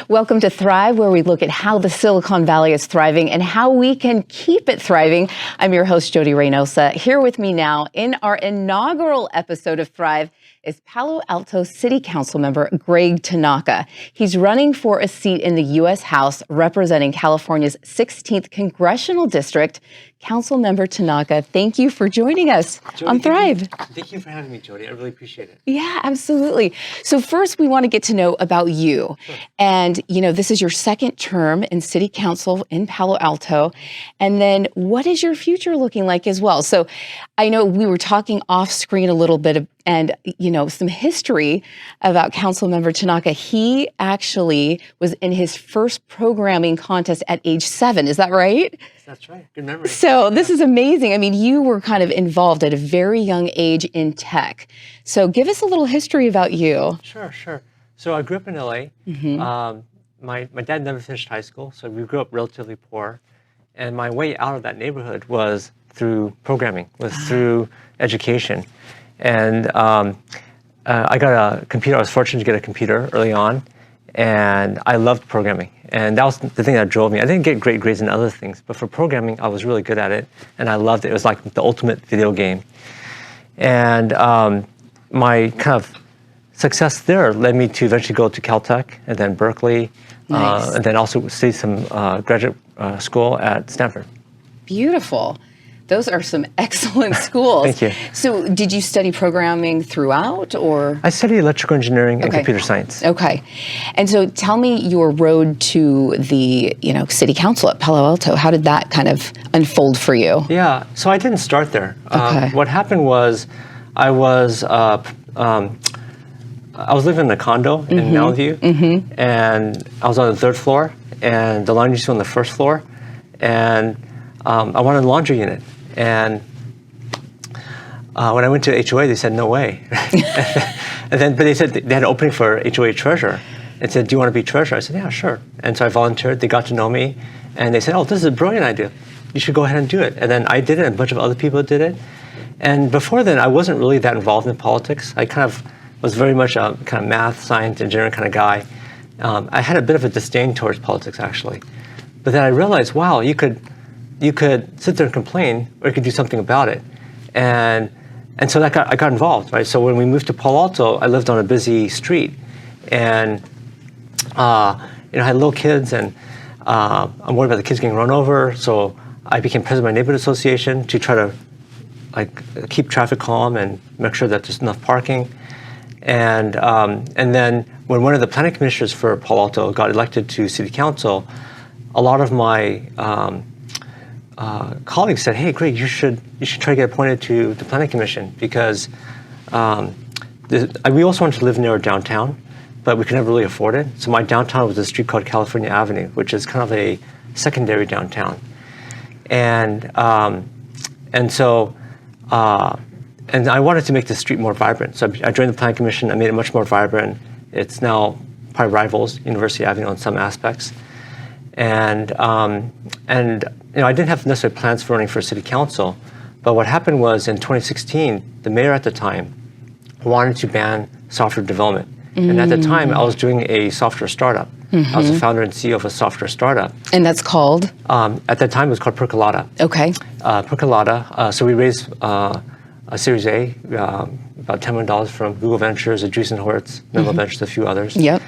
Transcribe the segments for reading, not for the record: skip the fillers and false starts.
Welcome to Thrive, where we look at how the Silicon Valley is thriving and how we can keep it thriving. I'm your host, Jodi Reynosa. Here with me now in our inaugural episode of Thrive is Palo Alto City Council member Greg Tanaka. He's running for a seat in the U.S. House representing California's 16th Congressional District. Council member Tanaka, thank you for joining us on Thrive. Thank you for having me, Jodi. I really appreciate it. Yeah, absolutely. So first, we want to get to know about you. Sure. And, this is your second term in City Council in Palo Alto. And then what is your future looking like as well? So I know we were talking off screen a little bit and, some history about Councilmember Tanaka. He actually was in his first programming contest at age 7. Is that right? That's right. Good memory. So this is amazing. I mean, you were kind of involved at a very young age in tech. So give us a little history about you. Sure. So I grew up in LA. Mm-hmm. My dad never finished high school, so we grew up relatively poor. And my way out of that neighborhood was through programming, through education. And I got a computer. I was fortunate to get a computer early on, and I loved programming. And that was the thing that drove me. I didn't get great grades in other things, but for programming, I was really good at it, and I loved it. It was like the ultimate video game. And my kind of success there led me to eventually go to Caltech, and then Berkeley, Nice. and then also study some graduate school at Stanford. Beautiful. Those are some excellent schools. Thank you. So did you study programming throughout, or? I studied electrical engineering and computer science. Okay. And so tell me your road to the, City Council at Palo Alto. How did that kind of unfold for you? Yeah, so I didn't start there. Okay. What happened was I was living in a condo in Mountain View, and I was on the 3rd floor, and the laundry was on the 1st floor, and I wanted a laundry unit. And when I went to HOA, they said, no way. But they said they had an opening for HOA treasurer. And said, do you want to be treasurer? I said, yeah, sure. And so I volunteered. They got to know me. And they said, oh, this is a brilliant idea. You should go ahead and do it. And then I did it, and a bunch of other people did it. And before then, I wasn't really that involved in politics. I kind of was very much a kind of math, science, engineering kind of guy. I had a bit of a disdain towards politics, actually. But then I realized, wow, you could sit there and complain, or you could do something about it. And so I got involved, right? So when we moved to Palo Alto, I lived on a busy street. And I had little kids, and I'm worried about the kids getting run over. So I became president of my neighborhood association to try to keep traffic calm and make sure that there's enough parking. And then when one of the planning commissioners for Palo Alto got elected to city council, a lot of my colleagues said, hey, Greg, you should try to get appointed to the planning commission, because we also wanted to live near downtown, but we could never really afford it. So my downtown was a street called California Avenue, which is kind of a secondary downtown. And I wanted to make the street more vibrant. So I joined the planning commission. I made it much more vibrant. It's now probably rivals University Avenue on some aspects. And I didn't have necessarily plans for running for city council, but what happened was in 2016, the mayor at the time wanted to ban software development. And at the time, I was doing a software startup. I was the founder and CEO of a software startup. And that's called? At that time, it was called Percolata. Okay. Percolata. So we raised a Series A, about $10 million from Google Ventures, Andreessen Horowitz, Menlo Ventures, a few others. Yep.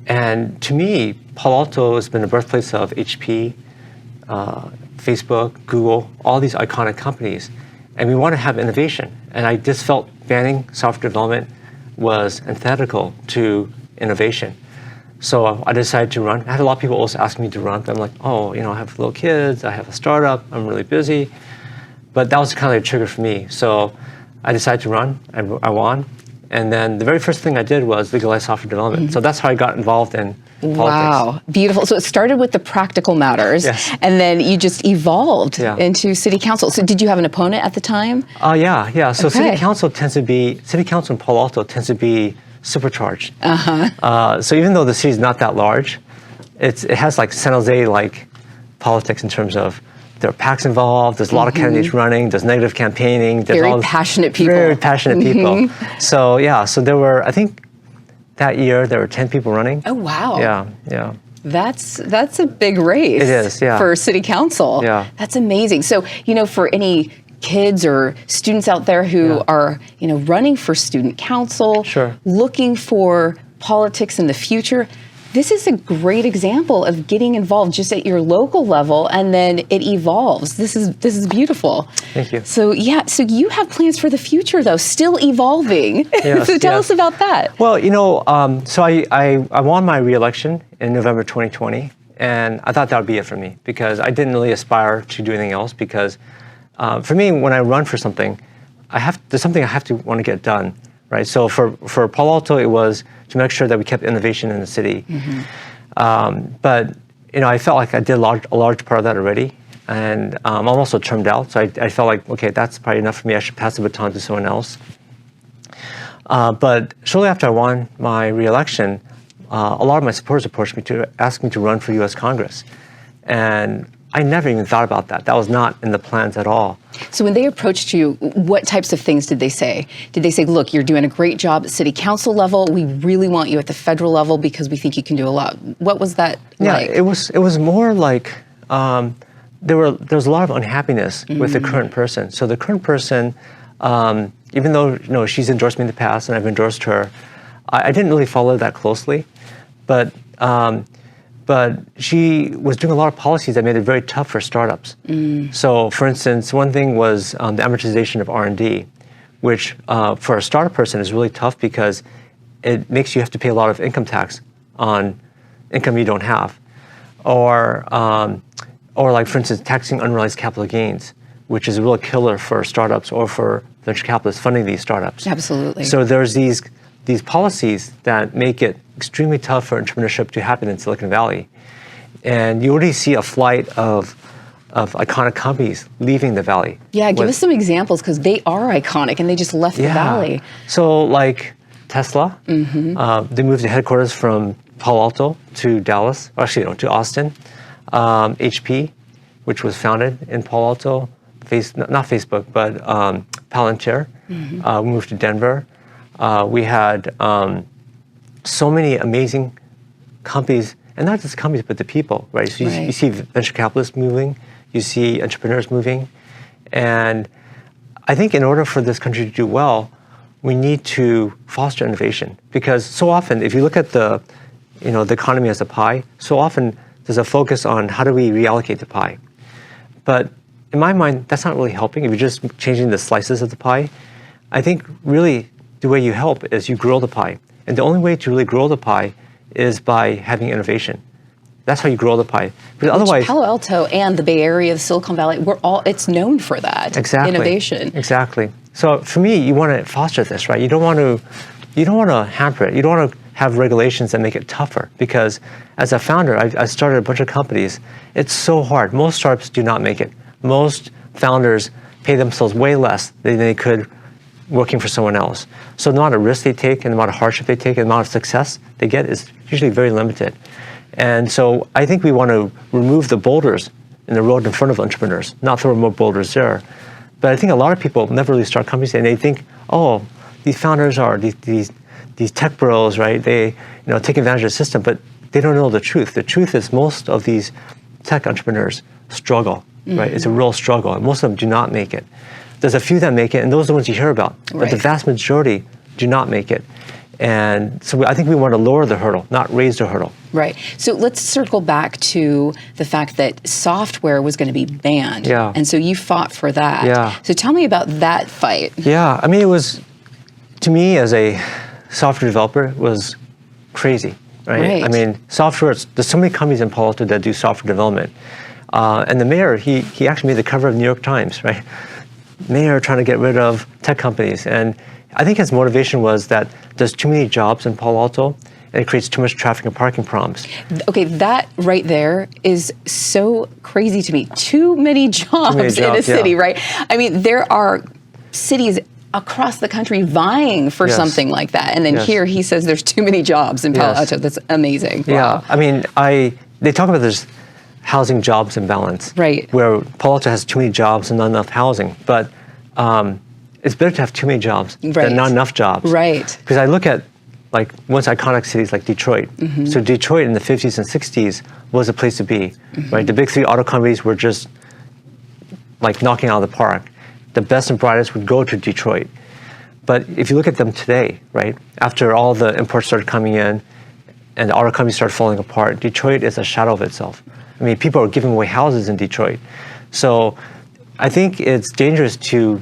And to me, Palo Alto has been the birthplace of HP, Facebook, Google, all these iconic companies. And we want to have innovation. And I just felt banning software development was antithetical to innovation. So I decided to run. I had a lot of people also asking me to run. But I'm like, I have little kids, I have a startup, I'm really busy. But that was kind of a trigger for me. So I decided to run. I won. And then the very first thing I did was legalize software development. So that's how I got involved in politics. Wow, beautiful. So it started with the practical matters, yes. And then you just evolved into city council. So did you have an opponent at the time? Yeah. So Okay. city council in Palo Alto tends to be supercharged. So even though the city is not that large, it has like San Jose-like politics in terms of there are PACs involved, there's a lot of candidates running, there's negative campaigning. There's Very passionate people. Very passionate people. So there were, I think, that year there were 10 people running. Oh, wow. Yeah. That's a big race. It is, yeah. For city council. Yeah. That's amazing. So, for any kids or students out there who are, running for student council, Sure. looking for politics in the future, this is a great example of getting involved just at your local level, and then it evolves. This is beautiful. Thank you. So you have plans for the future, though, still evolving. Yes, So tell us about that. Well, so I won my re-election in November 2020, and I thought that would be it for me because I didn't really aspire to do anything else because for me, when I run for something, there's something I have to want to get done, right? So for Palo Alto, it was to make sure that we kept innovation in the city. But I felt like I did a large part of that already, and I'm also termed out, so I felt like, okay, that's probably enough for me. I should pass the baton to someone else. But shortly after I won my re-election, a lot of my supporters approached me to ask me to run for U.S. Congress, and I never even thought about that. That was not in the plans at all. So when they approached you, what types of things did they say? Did they say, look, you're doing a great job at city council level. We really want you at the federal level because we think you can do a lot. What was that like? Yeah, it was more like there was a lot of unhappiness with the current person. So the current person, even though she's endorsed me in the past and I've endorsed her, I didn't really follow that closely. But she was doing a lot of policies that made it very tough for startups. So, for instance, one thing was the amortization of R&D, which for a startup person is really tough because it makes you have to pay a lot of income tax on income you don't have. Or like, for instance, taxing unrealized capital gains, which is a real killer for startups or for venture capitalists funding these startups. Absolutely. So there's these policies that make it extremely tough for entrepreneurship to happen in Silicon Valley. And you already see a flight of iconic companies leaving the Valley. Yeah, give us some examples because they are iconic and they just left the Valley. So like Tesla, they moved the headquarters from Palo Alto to Dallas, to Austin. HP, which was founded in Palo Alto, not Facebook, but Palantir, moved to Denver. We had so many amazing companies, and not just companies, but the people, right? So you see venture capitalists moving, you see entrepreneurs moving, and I think in order for this country to do well, we need to foster innovation because so often, if you look at the economy as a pie, so often there's a focus on how do we reallocate the pie, but in my mind, that's not really helping. If you're just changing the slices of the pie, I think really the way you help is you grow the pie. And the only way to really grow the pie is by having innovation. That's how you grow the pie. But otherwise, Palo Alto and the Bay Area, the Silicon Valley, it's known for that. Exactly. Innovation. Exactly. So for me, you want to foster this, right? You don't want to hamper it. You don't want to have regulations that make it tougher because as a founder, I started a bunch of companies. It's so hard. Most startups do not make it. Most founders pay themselves way less than they could working for someone else. So the amount of risk they take and the amount of hardship they take and the amount of success they get is usually very limited. And so I think we want to remove the boulders in the road in front of entrepreneurs, not throw more boulders there. But I think a lot of people never really start companies and they think, oh, these founders are these tech bros, right? They take advantage of the system, but they don't know the truth. The truth is most of these tech entrepreneurs struggle, right? It's a real struggle, and most of them do not make it. There's a few that make it, and those are the ones you hear about. But the vast majority do not make it. And so I think we want to lower the hurdle, not raise the hurdle. Right. So let's circle back to the fact that software was going to be banned. Yeah. And so you fought for that. Yeah. So tell me about that fight. Yeah. I mean, it was, to me as a software developer, it was crazy, right? I mean, there's so many companies in Palo Alto that do software development. And the mayor, he actually made the cover of the New York Times, right? Mayor trying to get rid of tech companies. And I think his motivation was that there's too many jobs in Palo Alto and it creates too much traffic and parking problems. Okay, that right there is so crazy to me. Too many jobs in a city, right? I mean, there are cities across the country vying for something like that. And then here he says there's too many jobs in Palo Alto. That's amazing. Yeah, I mean, they talk about this housing jobs imbalance, right? Where Palo Alto has too many jobs and not enough housing. But it's better to have too many jobs than not enough jobs. Right. Because I look at like once iconic cities like Detroit. So Detroit in the 50s and 60s was a place to be, right? The big three auto companies were just like knocking out of the park. The best and brightest would go to Detroit. But if you look at them today, right, after all the imports started coming in and the auto companies started falling apart, Detroit is a shadow of itself. I mean, people are giving away houses in Detroit. So I think it's dangerous to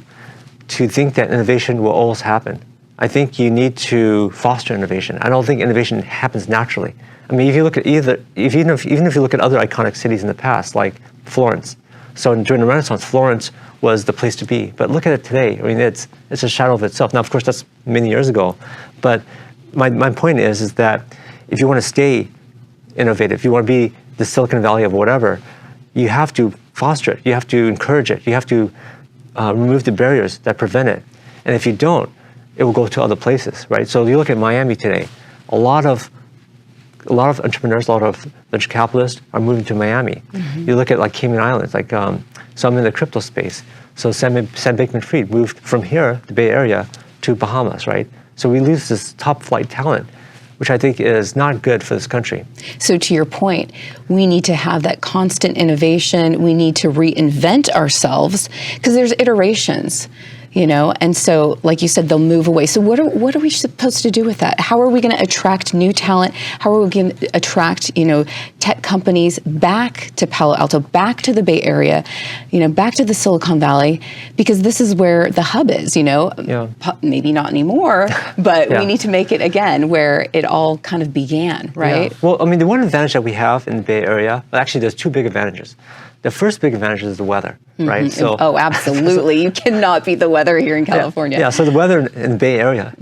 think that innovation will always happen. I think you need to foster innovation. I don't think innovation happens naturally. I mean, if you look at even if you look at other iconic cities in the past, like Florence. So during the Renaissance, Florence was the place to be. But look at it today. I mean, it's a shadow of itself. Now, of course, that's many years ago. But my point is that if you want to stay innovative, if you want to be the Silicon Valley of whatever, you have to foster it. You have to encourage it. You have to remove the barriers that prevent it. And if you don't, it will go to other places, right? So if you look at Miami today, a lot of entrepreneurs, a lot of venture capitalists are moving to Miami. You look at like Cayman Islands, like so I'm in the crypto space. So Sam Bankman-Fried moved from here, the Bay Area, to Bahamas, right? So we lose this top flight talent, which I think is not good for this country. So to your point, we need to have that constant innovation. We need to reinvent ourselves because there's iterations, you know, and so like you said, they'll move away. So what are we supposed to do with that? How are we going to attract new talent? How are we going to attract, you know, tech companies back to Palo Alto, back to the Bay Area, you know, back to the Silicon Valley? Because this is where the hub is, you know, maybe not anymore, but we need to make it again where it all kind of began, right? Yeah. Well, I mean, the one advantage that we have in the Bay Area, well, actually there's two big advantages. The first big advantage is the weather, right? So, absolutely. You cannot beat the weather here in California. Yeah, so the weather in the Bay Area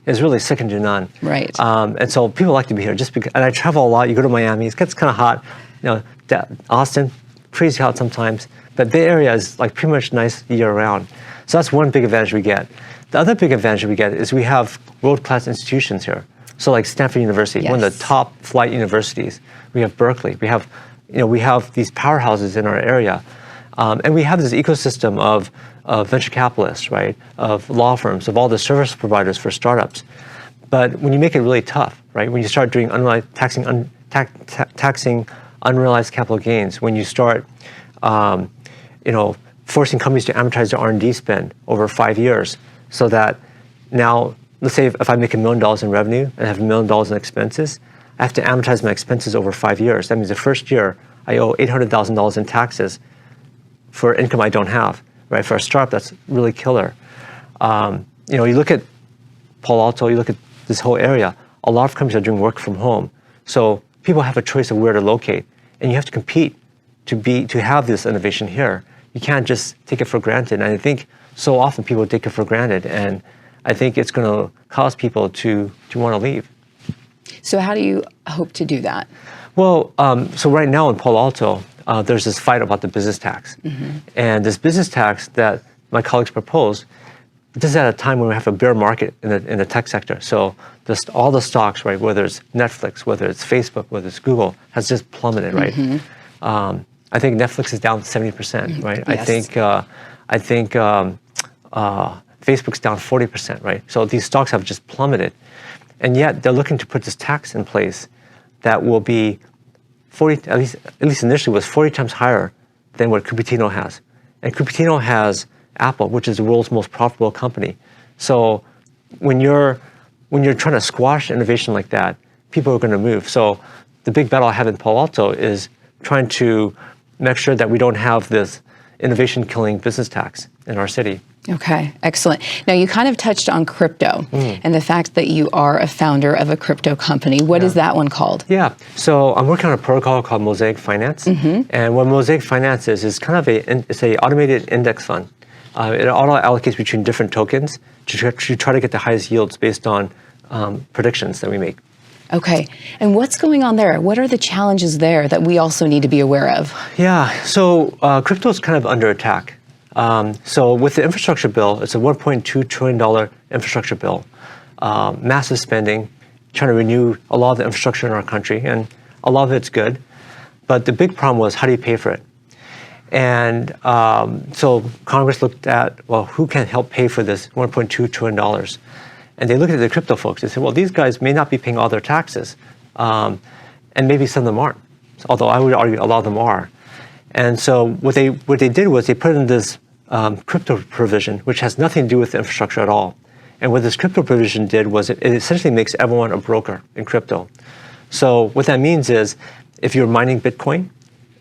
is really second to none. Right. And so people like to be here just because, and I travel a lot. You go to Miami, it gets kind of hot. You know, Austin, crazy hot sometimes. But Bay Area is like pretty much nice year round. So that's one big advantage we get. The other big advantage we get is we have world-class institutions here. So like Stanford University, one of the top flight universities. We have Berkeley. We have these powerhouses in our area. And we have this ecosystem of venture capitalists, right? Of law firms, of all the service providers for startups. But when you make it really tough, right? When you start doing taxing unrealized capital gains, when you start, forcing companies to amortize their R&D spend over 5 years, so that now, let's say if I make $1 million in revenue and have $1 million in expenses, I have to amortize my expenses over 5 years. That means the first year I owe $800,000 in taxes for income I don't have, right? For a startup, that's really killer. You look at Palo Alto, you look at this whole area, a lot of companies are doing work from home. So people have a choice of where to locate, and you have to compete to have this innovation here. You can't just take it for granted. And I think so often people take it for granted, and I think it's going to cause people to want to leave. So how do you hope to do that? Well, so right now in Palo Alto, there's this fight about the business tax. And this business tax that my colleagues propose, this is at a time when we have a bear market in the tech sector. So all the stocks, right, whether it's Netflix, whether it's Facebook, whether it's Google, has just plummeted, right? I think Netflix is down 70%, right? Yes. I think Facebook's down 40%, right? So these stocks have just plummeted. And yet they're looking to put this tax in place that will be 40, at least initially was 40 times higher than what Cupertino has. And Cupertino has Apple, which is the world's most profitable company. So when you're trying to squash innovation like that, people are going to move. So the big battle I have in Palo Alto is trying to make sure that we don't have this innovation-killing business tax in our city. Okay, excellent. Now, you kind of touched on crypto and the fact that you are a founder of a crypto company. What is that one called? Yeah, so I'm working on a protocol called Mosaic Finance. And what Mosaic Finance is kind of it's an automated index fund. It auto-allocates between different tokens to try to get the highest yields based on predictions that we make. Okay, and what's going on there? What are the challenges there that we also need to be aware of? Yeah, so crypto is kind of under attack. So with the infrastructure bill, it's a $1.2 trillion infrastructure bill, massive spending, trying to renew a lot of the infrastructure in our country, and a lot of it's good. But the big problem was, how do you pay for it? And so Congress looked at, well, who can help pay for this $1.2 trillion? And they look at the crypto folks. They say, well, these guys may not be paying all their taxes. And maybe some of them aren't. Although I would argue a lot of them are. And so what they did was they put in this crypto provision, which has nothing to do with the infrastructure at all. And what this crypto provision did was it essentially makes everyone a broker in crypto. So what that means is if you're mining Bitcoin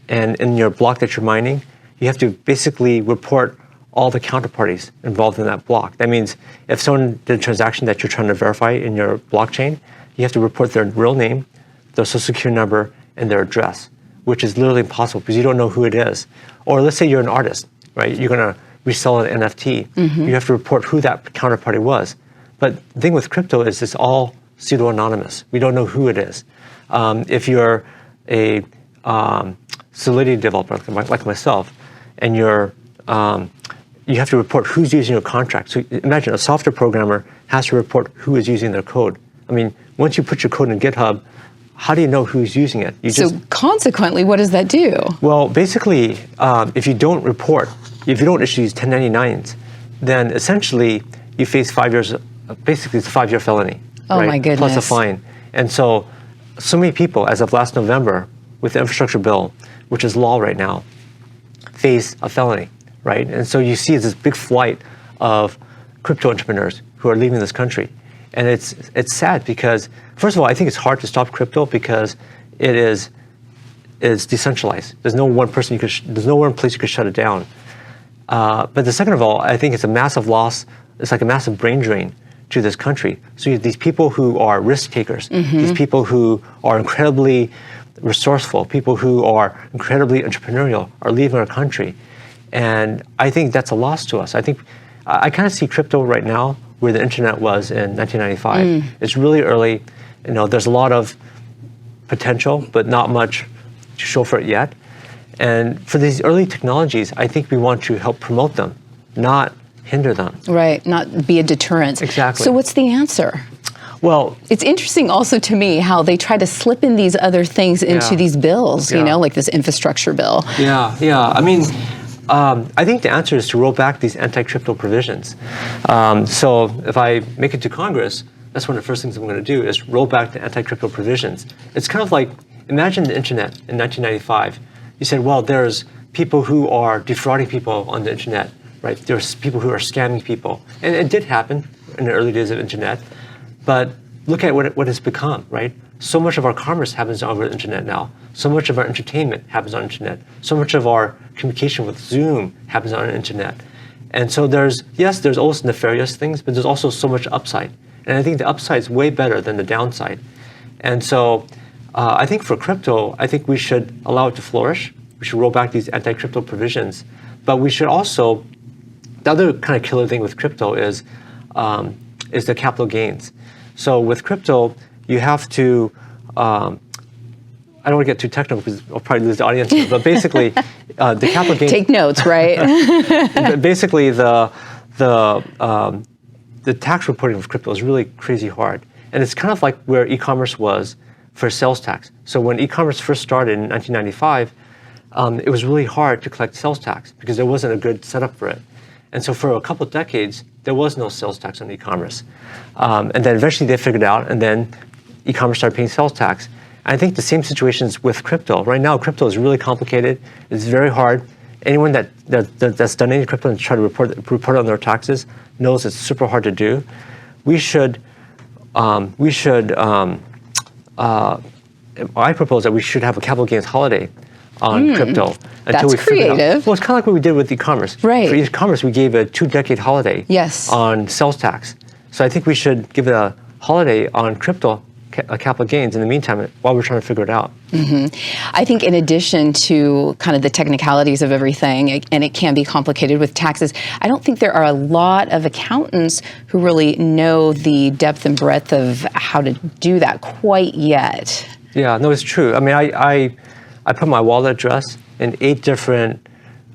and in your block that you're mining, you have to basically report all the counterparties involved in that block. That means if someone did a transaction that you're trying to verify in your blockchain, you have to report their real name, their social security number, and their address, which is literally impossible because you don't know who it is. Or let's say you're an artist, right? You're going to resell an NFT. You have to report who that counterparty was. But the thing with crypto is it's all pseudo-anonymous. We don't know who it is. If you're a Solidity developer like myself, and you have to report who's using your contract. So imagine a software programmer has to report who is using their code. I mean, once you put your code in GitHub, how do you know who's using it? So consequently, what does that do? Well, basically, if you don't report, if you don't issue these 1099s, then essentially you face 5 years, basically it's a 5-year felony. Oh, right? my goodness. Plus a fine. And so many people, as of last November, with the infrastructure bill, which is law right now, face a felony, right? And so you see this big flight of crypto entrepreneurs who are leaving this country. And it's sad because, first of all, I think it's hard to stop crypto because it's decentralized. There's no one person there's no one place you could shut it down. But the second of all, I think it's a massive loss. It's like a massive brain drain to this country. So you have these people who are risk takers, these people who are incredibly resourceful, people who are incredibly entrepreneurial are leaving our country. And I think that's a loss to us. I think I kind of see crypto right now where the internet was in 1995. It's really early. You know, there's a lot of potential, but not much to show for it yet. And for these early technologies, I think we want to help promote them, not hinder them. Right, not be a deterrent. Exactly. So what's the answer? Well, it's interesting also to me how they try to slip in these other things into these bills, you know, like this infrastructure bill. Yeah. I mean, I think the answer is to roll back these anti-crypto provisions. So if I make it to Congress, that's one of the first things I'm going to do is roll back the anti-crypto provisions. It's kind of like, imagine the internet in 1995. You said, well, there's people who are defrauding people on the internet, right? There's people who are scamming people. And it did happen in the early days of internet. But look at what it's become, right? So much of our commerce happens over the internet now. So much of our entertainment happens on the internet. So much of our communication with Zoom happens on the internet. And so there's always nefarious things, but there's also so much upside. And I think the upside is way better than the downside. And so I think for crypto, I think we should allow it to flourish. We should roll back these anti-crypto provisions. But we should also, the other kind of killer thing with crypto is the capital gains. So with crypto, you have to, I don't want to get too technical because I'll probably lose the audience, but basically the capital gains. Take notes, right? Basically the tax reporting of crypto is really crazy hard. And it's kind of like where e-commerce was for sales tax. So when e-commerce first started in 1995, it was really hard to collect sales tax because there wasn't a good setup for it. And so for a couple of decades, there was no sales tax on e-commerce. And then eventually they figured it out, and then e-commerce started paying sales tax. And I think the same situation is with crypto. Right now, crypto is really complicated. It's very hard. Anyone that's done any crypto and try to report on their taxes knows it's super hard to do. I propose that we should have a capital gains holiday on crypto. That's creative. Well, it's kind of like what we did with e-commerce. Right. For e-commerce, we gave a 2-decade holiday on sales tax. So I think we should give it a holiday on crypto capital gains in the meantime while we're trying to figure it out. I think in addition to kind of the technicalities of everything, and it can be complicated with taxes, I don't think there are a lot of accountants who really know the depth and breadth of how to do that quite yet. Yeah, no, it's true. I mean, I put my wallet address in 8 different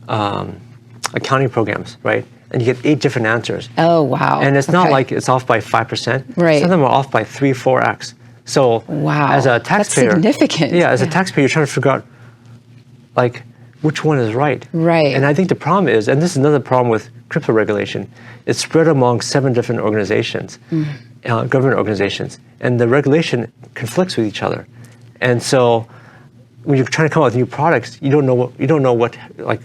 accounting programs, right? And you get 8 different answers. Oh, wow. And it's not like it's off by 5%. Right. Some of them are off by 3, 4x. So as a taxpayer, that's significant. Yeah, as a taxpayer, you're trying to figure out like which one is right. Right. And I think the problem is, and this is another problem with crypto regulation, it's spread among 7 different organizations. government organizations, and the regulation conflicts with each other. And so when you're trying to come up with new products, you don't know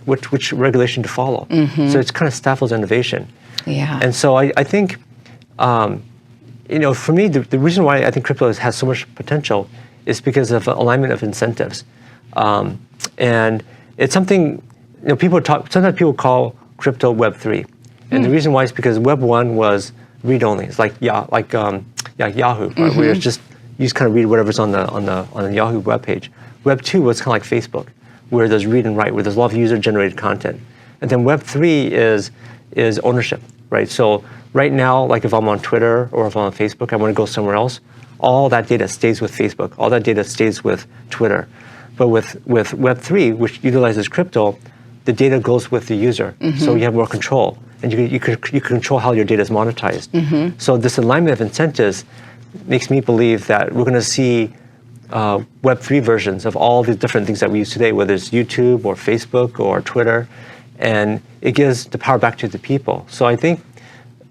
which regulation to follow. So it's kind of stifles innovation. Yeah. And so I think, for me, the reason why I think crypto has so much potential is because of alignment of incentives. And it's something, sometimes people call crypto Web3. And the reason why is because Web 1 was read-only. It's like Yahoo, right? Where it's just, you just kind of read whatever's on the Yahoo webpage. Web 2 was kind of like Facebook, where there's read and write, where there's a lot of user-generated content. And then Web 3 is ownership, right? So right now, like if I'm on Twitter or if I'm on Facebook, I want to go somewhere else, all that data stays with Facebook. All that data stays with Twitter. But with Web 3, which utilizes crypto, the data goes with the user. So you have more control. And you can control how your data is monetized. So this alignment of incentives makes me believe that we're going to see Web3 versions of all the different things that we use today, whether it's YouTube or Facebook or Twitter, and it gives the power back to the people. So I think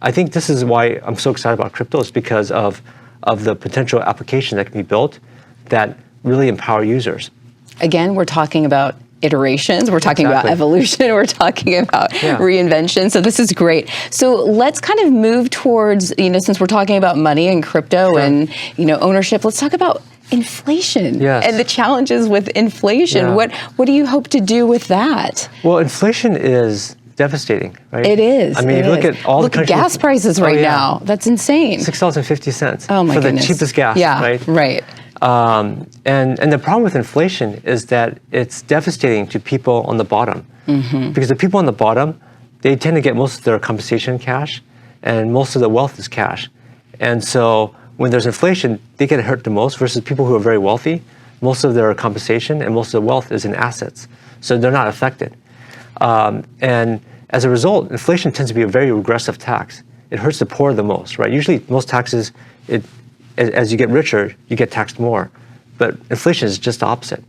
this is why I'm so excited about crypto, is because of the potential application that can be built that really empower users. Again, we're talking about iterations, we're talking about evolution, we're talking about reinvention. So this is great. So let's kind of move towards, since we're talking about money and crypto and, ownership, let's talk about inflation and the challenges with inflation. What do you hope to do with that? Well, inflation is devastating, right? It is. I mean, look at all the countries. Look at gas prices right now. That's insane. $6.50. Oh my goodness. For the cheapest gas, right? Right. And the problem with inflation is that it's devastating to people on the bottom. Because the people on the bottom, they tend to get most of their compensation in cash, and most of the wealth is cash. And so when there's inflation, they get hurt the most versus people who are very wealthy. Most of their compensation and most of the wealth is in assets. So they're not affected. And as a result, inflation tends to be a very regressive tax. It hurts the poor the most, right? Usually most taxes, as you get richer, you get taxed more. But inflation is just the opposite.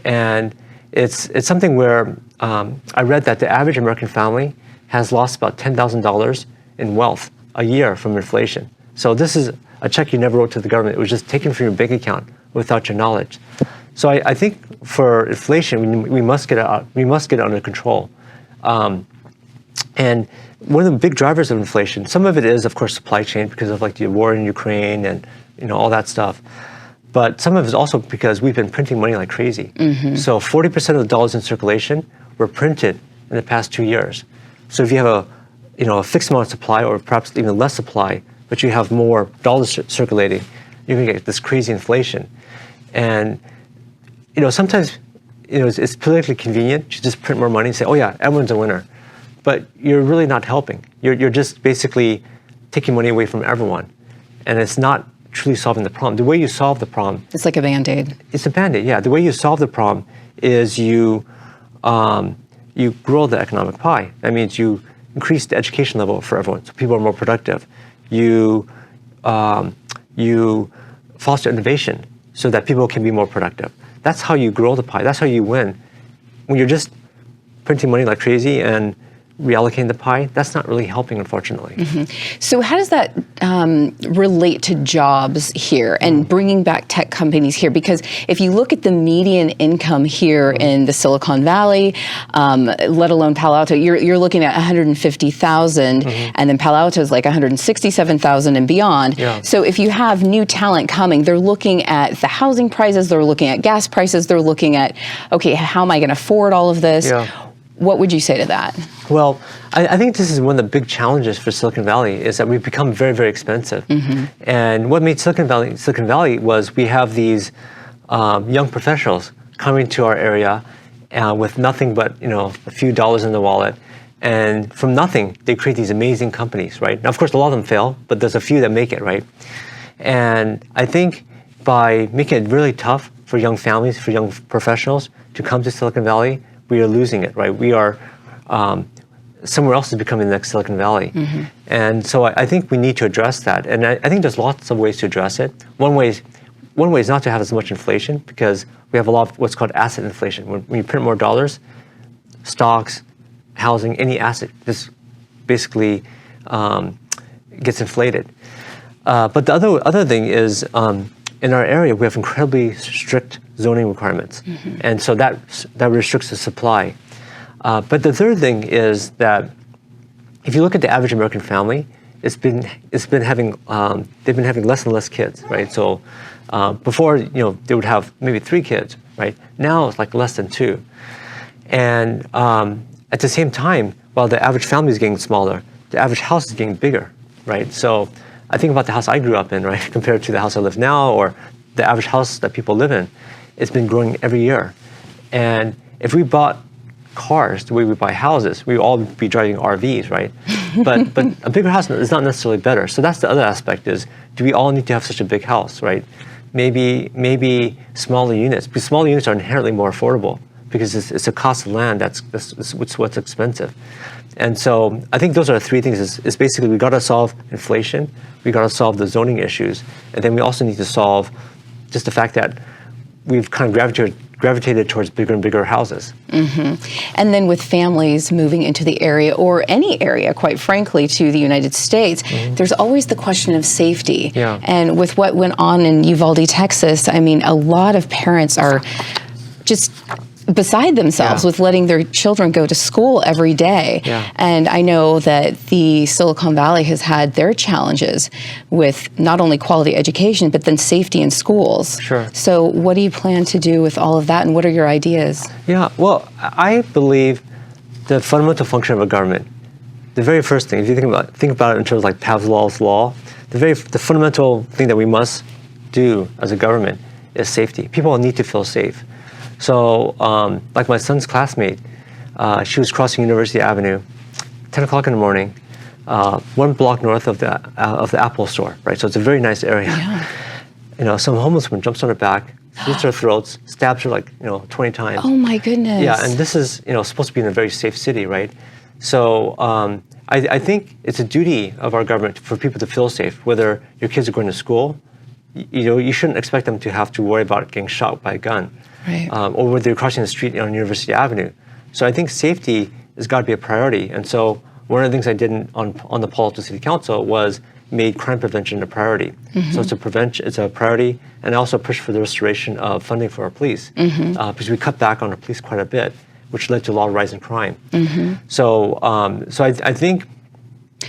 And it's something where I read that the average American family has lost about $10,000 in wealth a year from inflation. So this is a check you never wrote to the government. It was just taken from your bank account without your knowledge. So I think for inflation, we must get it under control. And one of the big drivers of inflation, some of it is, of course, supply chain because of like the war in Ukraine and all that stuff. But some of it is also because we've been printing money like crazy. So 40% of the dollars in circulation were printed in the past 2 years. So if you have a fixed amount of supply, or perhaps even less supply, but you have more dollars circulating, you're going to get this crazy inflation. And sometimes it's politically convenient to just print more money and say, oh yeah, everyone's a winner. But you're really not helping. You're just basically taking money away from everyone. And it's not truly solving the problem. The way you solve the problem... It's like a Band-Aid. It's a Band-Aid, yeah. The way you solve the problem is you grow the economic pie. That means you increase the education level for everyone, so people are more productive. You foster innovation so that people can be more productive. That's how you grow the pie. That's how you win. When you're just printing money like crazy and reallocating the pie, that's not really helping, unfortunately. So how does that relate to jobs here and bringing back tech companies here? Because if you look at the median income here in the Silicon Valley, let alone Palo Alto, you're looking at 150,000, and then Palo Alto is like 167,000 and beyond. So if you have new talent coming, they're looking at the housing prices, they're looking at gas prices, they're looking at, okay, how am I going to afford all of this? What would you say to that? Well, I think this is one of the big challenges for Silicon Valley is that we've become very, very expensive. And what made Silicon Valley was we have these young professionals coming to our area with nothing but a few dollars in the wallet. And from nothing, they create these amazing companies, right? Now, of course, a lot of them fail, but there's a few that make it, right? And I think by making it really tough for young families, for young professionals to come to Silicon Valley, we are losing it, right? We are, somewhere else is becoming the next Silicon Valley. And so I think we need to address that. And I think there's lots of ways to address it. One way is not to have as much inflation because we have a lot of what's called asset inflation. When you print more dollars, stocks, housing, any asset just basically gets inflated. But the other thing is, in our area, we have incredibly strict zoning requirements, and so that restricts the supply. But the third thing is that if you look at the average American family, they've been having less and less kids, right? So before, they would have maybe 3 kids, right? Now it's like less than 2, and at the same time, while the average family is getting smaller, the average house is getting bigger, right? So I think about the house I grew up in, right, compared to the house I live now, or the average house that people live in. It's been growing every year, and if we bought cars the way we buy houses, we would all be driving RVs, right? But a bigger house is not necessarily better. So that's the other aspect: is do we all need to have such a big house, right? Maybe smaller units, because smaller units are inherently more affordable because it's a cost of land that's what's expensive. And so I think those are the 3 things. Is basically we got to solve inflation, we got to solve the zoning issues, and then we also need to solve just the fact that we've kind of gravitated towards bigger and bigger houses. And then with families moving into the area, or any area, quite frankly, to the United States, there's always the question of safety. Yeah. And with what went on in Uvalde, Texas, I mean, a lot of parents are just beside themselves with letting their children go to school every day. And I know that the Silicon Valley has had their challenges with not only quality education, but then safety in schools. Sure. So what do you plan to do with all of that, and what are your ideas? Yeah, well, I believe the fundamental function of a government, the very first thing, if you think about it in terms of like Pavlov's law, the fundamental thing that we must do as a government is safety. People need to feel safe. So, like my son's classmate, she was crossing University Avenue, 10 o'clock in the morning, 1 block north of the Apple store, right? So it's a very nice area. Some homeless woman jumps on her back, slits her throats, stabs her 20 times. Oh my goodness. Yeah, and this is supposed to be in a very safe city, right? So I think it's a duty of our government for people to feel safe, whether your kids are going to school. You shouldn't expect them to have to worry about getting shot by a gun. Right. Or whether you're crossing the street on University Avenue. So I think safety has got to be a priority. And so one of the things I did on the Palo Alto City Council was made crime prevention a priority. So it's a priority, and also push for the restoration of funding for our police, because we cut back on our police quite a bit, which led to a lot of rise in crime. So I think.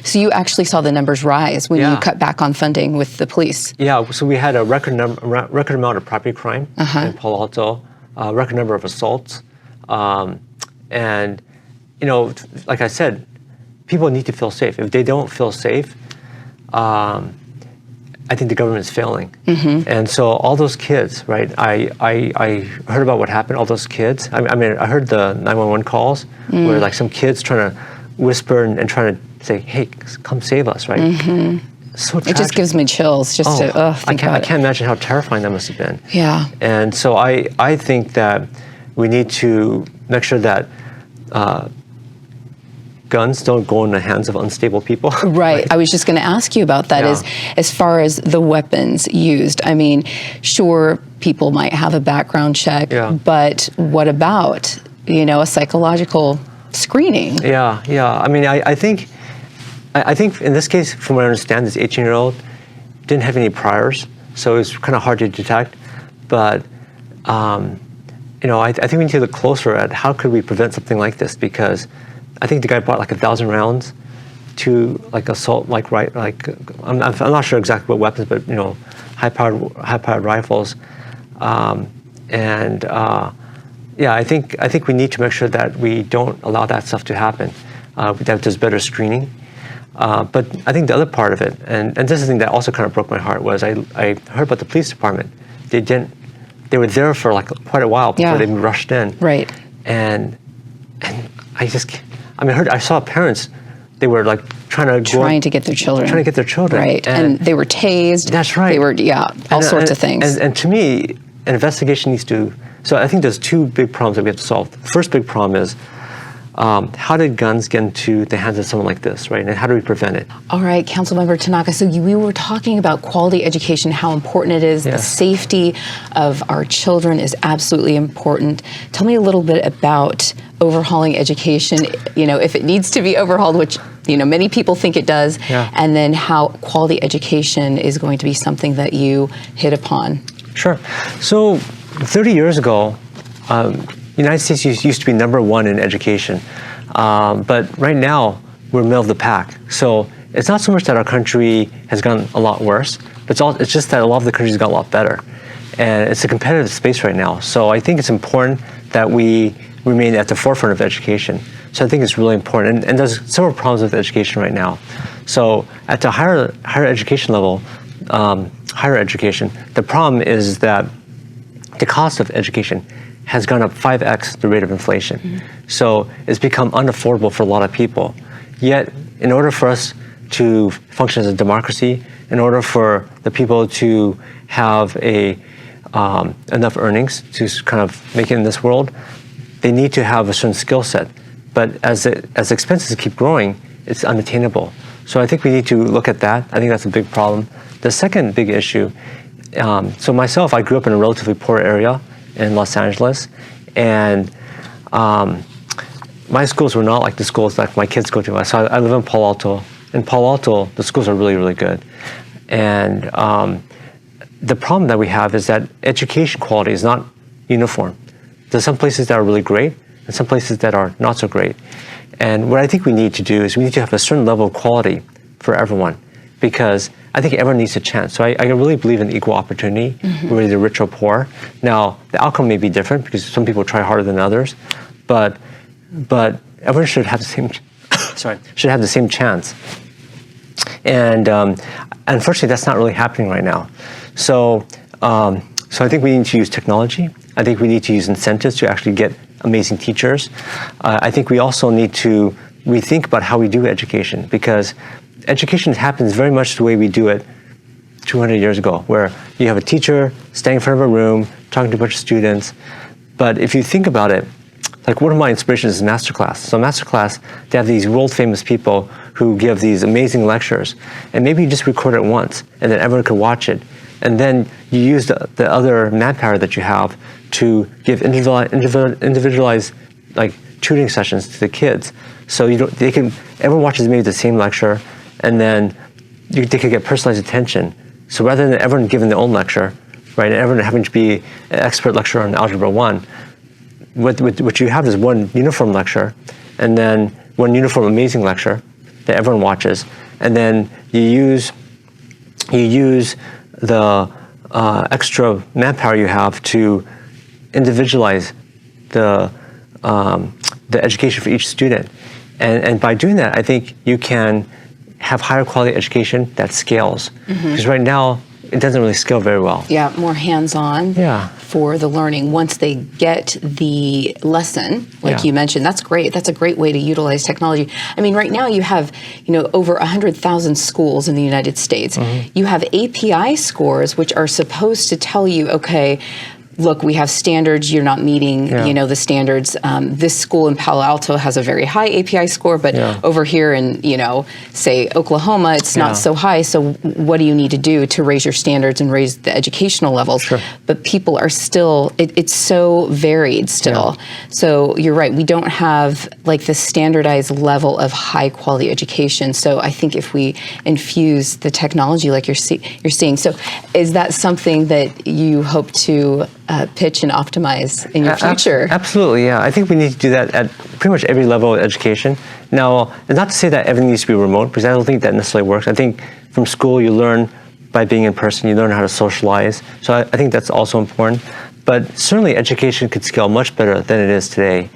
So you actually saw the numbers rise when you cut back on funding with the police. Yeah, so we had a record amount of property crime in Palo Alto, a record number of assaults, and like I said, people need to feel safe. If they don't feel safe, I think the government is failing. And so all those kids, right? I heard about what happened. All those kids. I mean, I heard the 911 calls where like some kids trying to whisper and trying to say, "Hey, come save us!" Right? So tragic. It just gives me chills just to think about it. I can't imagine how terrifying that must have been. Yeah. And so I think that we need to make sure that guns don't go in the hands of unstable people. Right. I was just going to ask you about that. As far as the weapons used, I mean, sure, people might have a background check, but what about a psychological screening? Yeah. I mean, I think in this case, from what I understand, this 18-year-old didn't have any priors, so it's kind of hard to detect. But I think we need to look closer at how could we prevent something like this, because I think the guy bought like 1,000 rounds to assault, I'm not sure exactly what weapons, but high-powered rifles, I think we need to make sure that we don't allow that stuff to happen. That there's better screening. But I think the other part of it, and this is the thing that also kind of broke my heart, was I heard about the police department. They were there for quite a while before they rushed in. Right. And I saw parents. They were trying to get their children. Right. And they were tased. That's right. They were all sorts of things. And to me, an investigation needs to. So I think there's 2 big problems that we have to solve. The first big problem is how did guns get into the hands of someone like this, right? And how do we prevent it? All right, Councilmember Tanaka, so we were talking about quality education, how important it is. The safety of our children is absolutely important. Tell me a little bit about overhauling education, if it needs to be overhauled, which many people think it does, and then how quality education is going to be something that you hit upon. Sure. So 30 years ago, the United States used to be #1 in education, but right now we're middle of the pack. So it's not so much that our country has gotten a lot worse, but it's just that a lot of the countries got a lot better. And it's a competitive space right now. So I think it's important that we remain at the forefront of education. So I think it's really important. And there's several problems with education right now. So at the higher education level, higher education, the problem is that the cost of education has gone up 5x the rate of inflation. So it's become unaffordable for a lot of people. Yet, in order for us to function as a democracy, in order for the people to have enough earnings to kind of make it in this world, they need to have a certain skill set. But as expenses keep growing, it's unattainable. So I think we need to look at that. I think that's a big problem. The second big issue, so myself, I grew up in a relatively poor area in Los Angeles, and my schools were not like the schools that my kids go to. So I live in Palo Alto. In Palo Alto, the schools are really, really good. And the problem that we have is that education quality is not uniform. There's some places that are really great, and some places that are not so great. And what I think we need to do is we need to have a certain level of quality for everyone, because I think everyone needs a chance. So I really believe in equal opportunity, whether they're rich or poor. Now, the outcome may be different because some people try harder than others, but everyone should have the same, should have the same chance. And unfortunately, that's not really happening right now. So I think we need to use technology. I think we need to use incentives to actually get amazing teachers. I think we also need to rethink about how we do education, because education happens very much the way we do it 200 years ago, where you have a teacher standing in front of a room, talking to a bunch of students. But if you think about it, like one of my inspirations is masterclass. So masterclass, they have these world-famous people who give these amazing lectures, and maybe you just record it once, and then everyone could watch it. And then you use the other manpower that you have to give individualized like tutoring sessions to the kids. So everyone watches maybe the same lecture, and then they could get personalized attention. So rather than everyone giving their own lecture, right, and everyone having to be an expert lecturer on Algebra 1, what you have is one uniform lecture, and then one uniform amazing lecture that everyone watches, and then you use the extra manpower you have to individualize the education for each student. And by doing that, I think you can have higher quality education that scales. Because right now, it doesn't really scale very well. Yeah, more hands-on for the learning. Once they get the lesson, like you mentioned, that's great. That's a great way to utilize technology. I mean, right now you have, over 100,000 schools in the United States. You have API scores, which are supposed to tell you, okay, look, we have standards, you're not meeting, the standards. This school in Palo Alto has a very high API score, but over here in, say Oklahoma, it's not so high. So what do you need to do to raise your standards and raise the educational levels? But people are still, it's so varied still. So you're right, we don't have like the standardized level of high quality education. So I think if we infuse the technology like you're seeing, so is that something that you hope to pitch and optimize in your future? Absolutely, yeah. I think we need to do that at pretty much every level of education. Now, it's not to say that everything needs to be remote, because I don't think that necessarily works. I think from school you learn by being in person, you learn how to socialize. So I think that's also important. But certainly education could scale much better than it is today.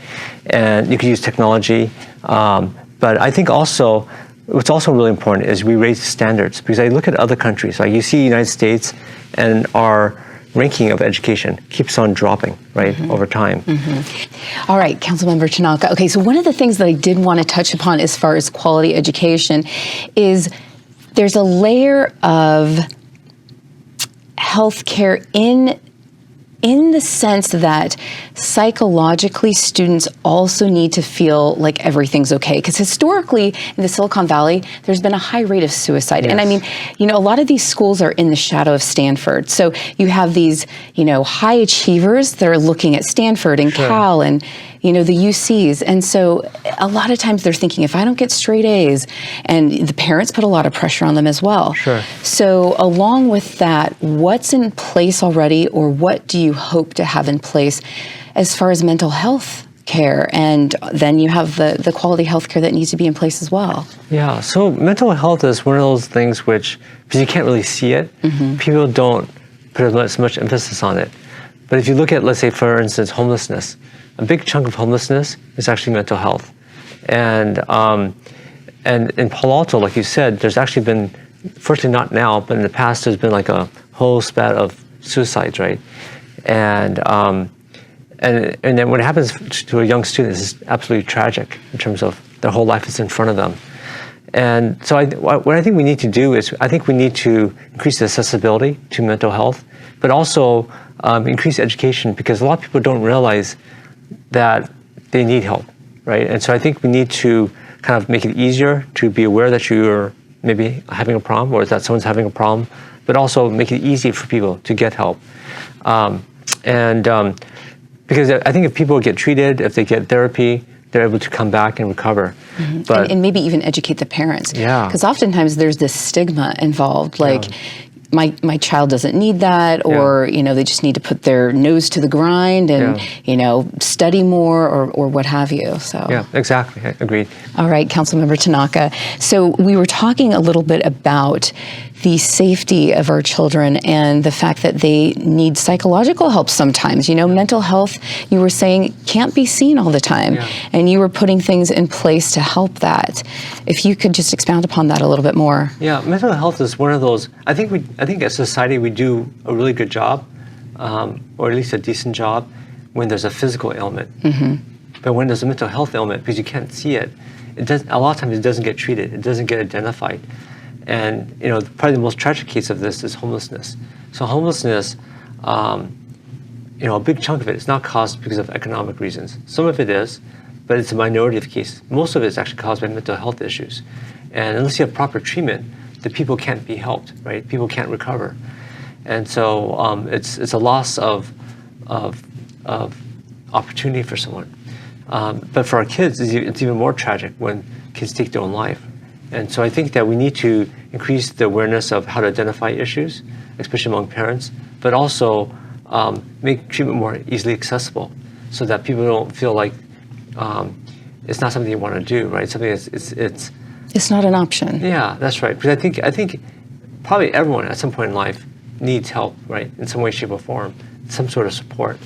And you could use technology. But I think also, what's also really important is we raise standards, because I look at other countries, like you see the United States, and our ranking of education keeps on dropping, right, over time. All right, Councilmember Tanaka. Okay, so one of the things that I did want to touch upon as far as quality education is there's a layer of healthcare in in the sense that psychologically students also need to feel like everything's okay. Because historically in the Silicon Valley, there's been a high rate of suicide. Yes. And I mean, you know, a lot of these schools are in the shadow of Stanford. So you have these, you know, high achievers that are looking at Stanford and Sure. Cal and, you know, the UCs. And so a lot of times they're thinking, if I don't get straight A's, and the parents put a lot of pressure on them as well. Sure. So along with that, what's in place already, or what do you hope to have in place as far as mental health care? And then you have the quality health care that needs to be in place as well. Yeah, so mental health is one of those things which, because you can't really see it, people don't put as much emphasis on it. But if you look at, let's say, for instance, homelessness, a big chunk of homelessness is actually mental health. And in Palo Alto, like you said, there's actually been, fortunately not now, but in the past, there's been like a whole spat of suicides, right? And then when it happens to a young student, it's absolutely tragic in terms of their whole life is in front of them. And so what I think we need to do is, I think we need to increase the accessibility to mental health, but also increase education, because a lot of people don't realize that they need help, right? And so I think we need to kind of make it easier to be aware that you're maybe having a problem, or that someone's having a problem, but also make it easy for people to get help. Because I think if people get treated, if they get therapy, they're able to come back and recover. But, and maybe even educate the parents. Yeah. Because oftentimes there's this stigma involved, like, my child doesn't need that, or you know, they just need to put their nose to the grind and you know, study more, or what have you. So yeah, exactly. I agree. All right, Councilmember Tanaka. So we were talking a little bit about the safety of our children and the fact that they need psychological help sometimes. You know, mental health, you were saying, can't be seen all the time. Yeah. And you were putting things in place to help that. If you could just expound upon that a little bit more. Yeah, mental health is one of those, I think as a society we do a really good job, or at least a decent job, when there's a physical ailment. But when there's a mental health ailment, because you can't see it, a lot of times it doesn't get treated, it doesn't get identified. And you know, probably the most tragic case of this is homelessness. So homelessness, you know, a big chunk of it is not caused because of economic reasons. Some of it is, but it's a minority of cases. Most of it is actually caused by mental health issues. And unless you have proper treatment, the people can't be helped, right? People can't recover. And so it's a loss of opportunity for someone. But for our kids, it's even more tragic when kids take their own life. And so I think that we need to increase the awareness of how to identify issues, especially among parents, but also make treatment more easily accessible, so that people don't feel like it's not something you want to do, right? Something It's not an option. Yeah, that's right. Because I think probably everyone at some point in life needs help, right? In some way, shape, or form, some sort of support.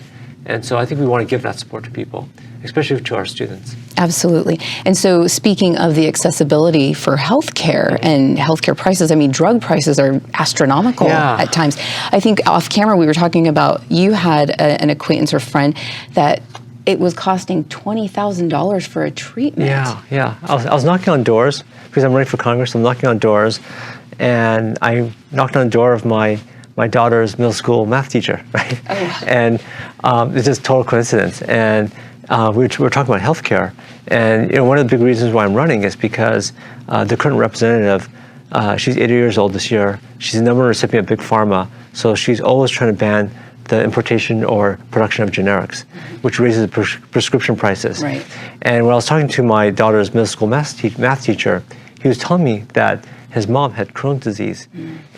And so I think we want to give that support to people, especially to our students. Absolutely. And so speaking of the accessibility for healthcare and healthcare prices, I mean, drug prices are astronomical at times. I think off camera we were talking about, you had an acquaintance or friend that it was costing $20,000 for a treatment. Yeah. I was knocking on doors because I'm running for Congress. I'm knocking on doors, and I knocked on the door of my daughter's middle school math teacher, right? Oh. And it's just total coincidence. And we were talking about healthcare, and you know, one of the big reasons why I'm running is because the current representative, she's 80 years old this year. She's the number one recipient of Big Pharma, so she's always trying to ban the importation or production of generics, which raises the prescription prices. Right. And when I was talking to my daughter's middle school math teacher, he was telling me that his mom had Crohn's disease,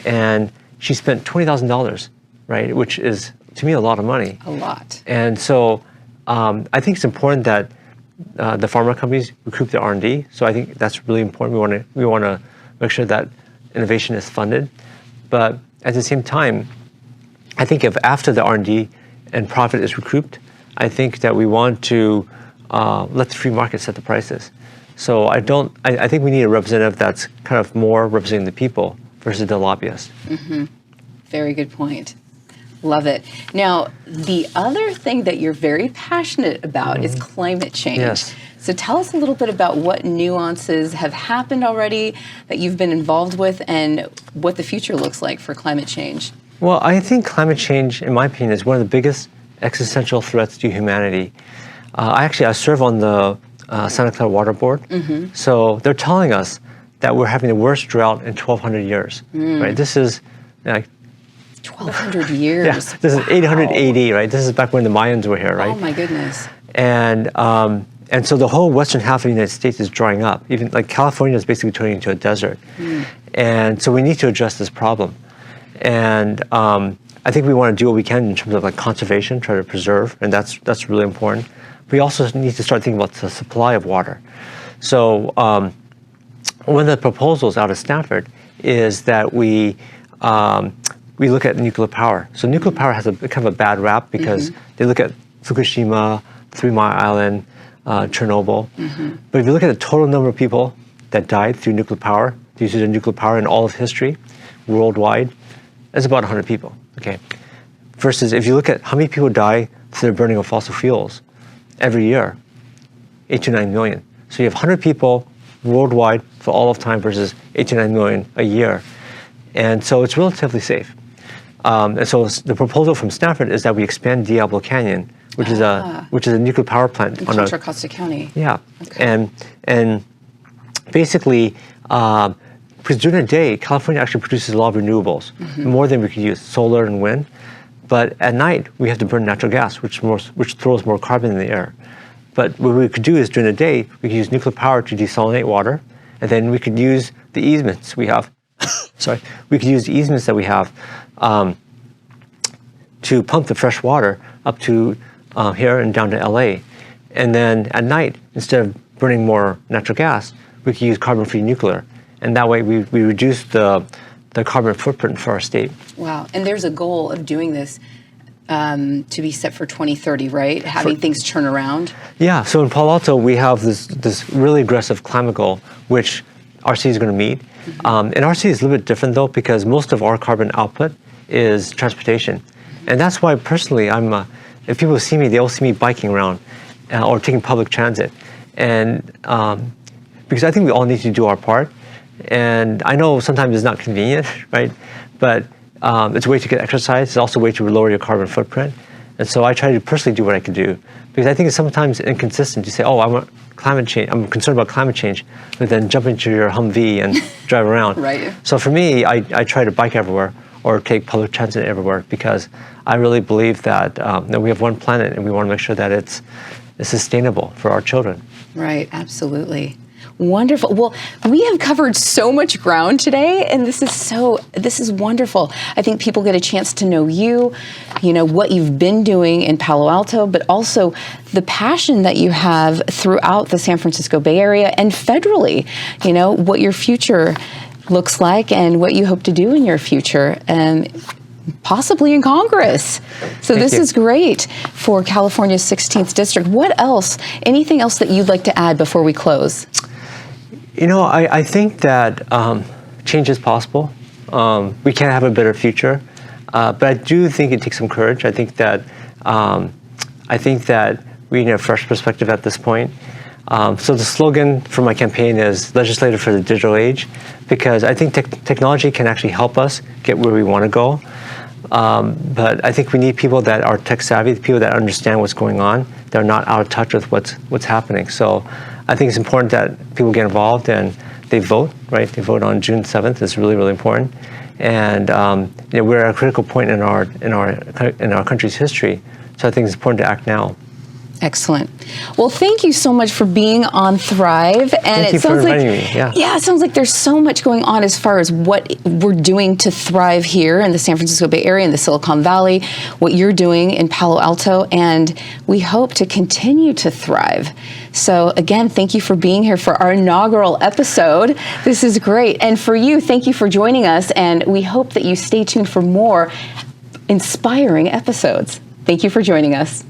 and she spent $20,000, right? Which is, to me, a lot of money. A lot. And so I think it's important that the pharma companies recoup their R&D. So I think that's really important. We want to make sure that innovation is funded. But at the same time, I think if after the R&D and profit is recouped, I think that we want to let the free market set the prices. So I think we need a representative that's kind of more representing the people versus the lobbyist. Very good point. Love it. Now, the other thing that you're very passionate about is climate change. Yes. So tell us a little bit about what nuances have happened already that you've been involved with, and what the future looks like for climate change. Well, I think climate change, in my opinion, is one of the biggest existential threats to humanity. I serve on the Santa Clara Water Board. So they're telling us that we're having the worst drought in 1,200 years. Right? This is like 1,200 years. Yeah, this is 800 AD, right? This is back when the Mayans were here, right? Oh my goodness. And so the whole western half of the United States is drying up. Even like California is basically turning into a desert. And so we need to address this problem. And I think we want to do what we can in terms of like conservation, try to preserve, and that's really important. We also need to start thinking about the supply of water. So one of the proposals out of Stanford is that we look at nuclear power. So nuclear power has a kind of a bad rap because they look at Fukushima, 3 Mile Island, Chernobyl. But if you look at the total number of people that died through nuclear power, due to the nuclear power in all of history, worldwide, it's about 100 people. Okay. Versus if you look at how many people die through the burning of fossil fuels every year, 8 to 9 million. So you have 100 people worldwide for all of time versus 8 to 9 million a year. And so it's relatively safe. And so the proposal from Stanford is that we expand Diablo Canyon, which is a nuclear power plant in Contra Costa County. Yeah, okay. And basically, because during the day, California actually produces a lot of renewables, more than we could use, solar and wind. But at night, we have to burn natural gas, which throws more carbon in the air. But what we could do is during the day, we could use nuclear power to desalinate water, and then we could use the easements we have. We could use the easements that we have to pump the fresh water up to here and down to LA. And then at night, instead of burning more natural gas, we could use carbon-free nuclear. And that way we reduce the carbon footprint for our state. Wow. And there's a goal of doing this to be set for 2030, right? Having things turn around? Yeah. So in Palo Alto, we have this really aggressive climate goal, which our city is going to meet. And our city is a little bit different, though, because most of our carbon output is transportation. And that's why, personally, if people see me, they all see me biking around or taking public transit. And because I think we all need to do our part. And I know sometimes it's not convenient, right? But it's a way to get exercise. It's also a way to lower your carbon footprint. And so I try to personally do what I can do. Because I think it's sometimes inconsistent to say, oh, I want climate change. I'm concerned about climate change, but then jump into your Humvee and drive around. Right. So for me, I try to bike everywhere or take public transit everywhere because I really believe that we have one planet and we want to make sure that it's sustainable for our children. Right, absolutely. Wonderful. Well, we have covered so much ground today, and this is wonderful. I think people get a chance to know you, what you've been doing in Palo Alto, but also the passion that you have throughout the San Francisco Bay Area and federally, what your future looks like and what you hope to do in your future. Possibly in Congress. So this is great for California's 16th district. What else? Anything else that you'd like to add before we close? I think that change is possible. We can have a better future, but I do think it takes some courage. I think that we need a fresh perspective at this point. So the slogan for my campaign is "Legislative for the Digital Age," because I think technology can actually help us get where we want to go. But I think we need people that are tech savvy, people that understand what's going on, that are not out of touch with what's happening. So I think it's important that people get involved and they vote, right? They vote on June 7th. It's really, really important. And we're at a critical point in our country's history. So I think it's important to act now. Excellent. Well, thank you so much for being on Thrive. And thank you for inviting me. Yeah, it sounds like there's so much going on as far as what we're doing to thrive here in the San Francisco Bay Area, in the Silicon Valley, what you're doing in Palo Alto, and we hope to continue to thrive. So again, thank you for being here for our inaugural episode. This is great. And for you, thank you for joining us, and we hope that you stay tuned for more inspiring episodes. Thank you for joining us.